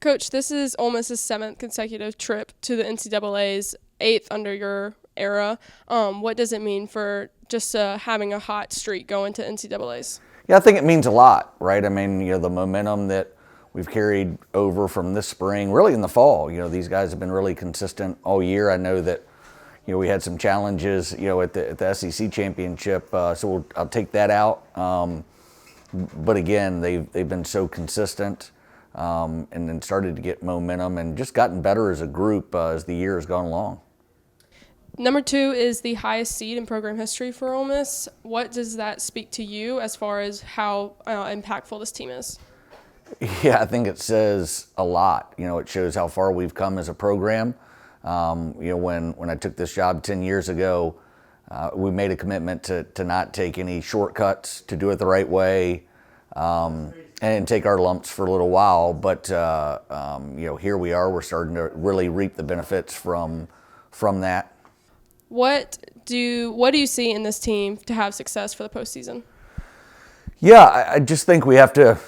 Coach, this is Ole Miss's 7th consecutive trip to the NCAA's, 8th under your era. What does it mean for just having a hot streak going to NCAA's? Yeah, I think it means a lot, right? I mean, the momentum that we've carried over from this spring, really in the fall. These guys have been really consistent all year. I know that, we had some challenges, at the SEC championship, so I'll take that out. But again, they've been so consistent, and then started to get momentum and just gotten better as a group as the year has gone along. Number 2 is the highest seed in program history for Ole Miss. What does that speak to you as far as how impactful this team is? Yeah, I think it says a lot. It shows how far we've come as a program. When I took this job 10 years ago, we made a commitment to not take any shortcuts, to do it the right way, and take our lumps for a little while. But here we are. We're starting to really reap the benefits from that. What do you see in this team to have success for the postseason? Yeah, I just think we have to,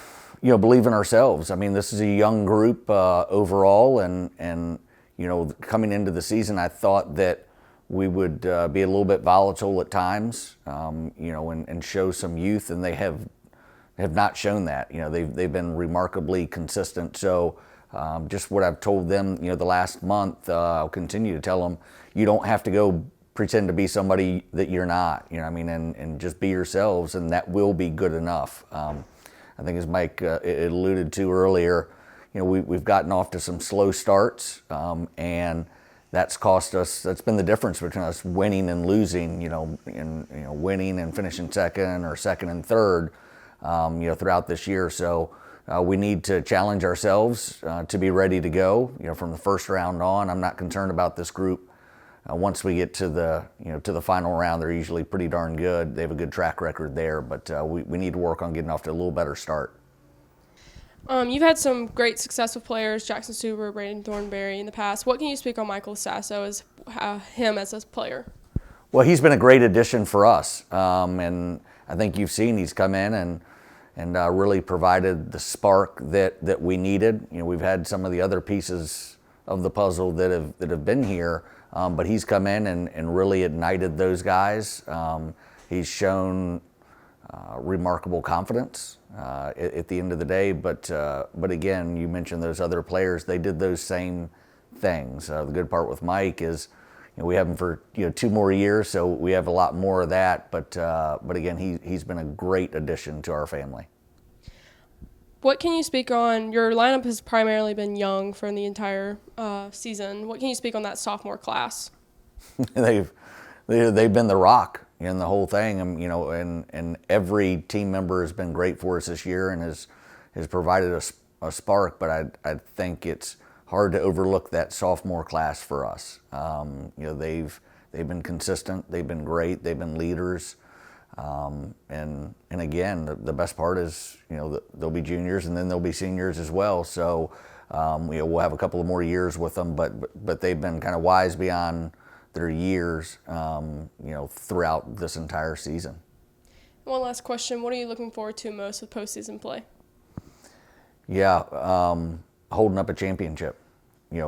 believe in ourselves. I mean, this is a young group overall, and coming into the season, I thought that we would be a little bit volatile at times, and show some youth, and they have not shown that. They've been remarkably consistent. So just what I've told them, the last month, I'll continue to tell them, you don't have to go pretend to be somebody that you're not, and just be yourselves, and that will be good enough. I think as Mike alluded to earlier, we've gotten off to some slow starts, and that's cost us. That's been the difference between us winning and losing. Winning and finishing second or second and third, throughout this year. So we need to challenge ourselves to be ready to go. From the first round on, I'm not concerned about this group. Once we get to the final round, they're usually pretty darn good. They have a good track record there, but we need to work on getting off to a little better start. You've had some great success with players, Jackson Stuber, Brandon Thornberry in the past. What can you speak on Michael Sasso as him as a player? Well, he's been a great addition for us, and I think you've seen he's come in and really provided the spark that we needed. We've had some of the other pieces of the puzzle that have been here, but he's come in and really ignited those guys. He's shown remarkable confidence at the end of the day, but again, you mentioned those other players. They did those same things. The good part with Mike is, we have him for 2 more years, so we have a lot more of that. But again, he's been a great addition to our family. What can you speak on? Your lineup has primarily been young for the entire season. What can you speak on that sophomore class? They've been the rock in the whole thing, and every team member has been great for us this year and has provided a spark. But I think it's hard to overlook that sophomore class for us. They've been consistent. They've been great. They've been leaders. And again, the best part is, they'll be juniors and then they'll be seniors as well. So, we'll have a couple of more years with them, but they've been kind of wise beyond their years, throughout this entire season. One last question. What are you looking forward to most with postseason play? Yeah, holding up a championship,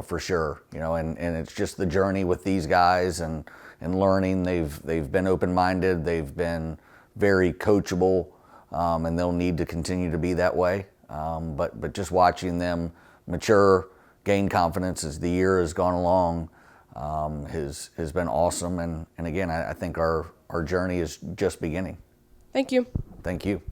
for sure. And it's just the journey with these guys and learning. They've been open-minded. They've been very coachable, and they'll need to continue to be that way. But just watching them mature, gain confidence as the year has gone along, has been awesome. And again, I think our journey is just beginning. Thank you. Thank you.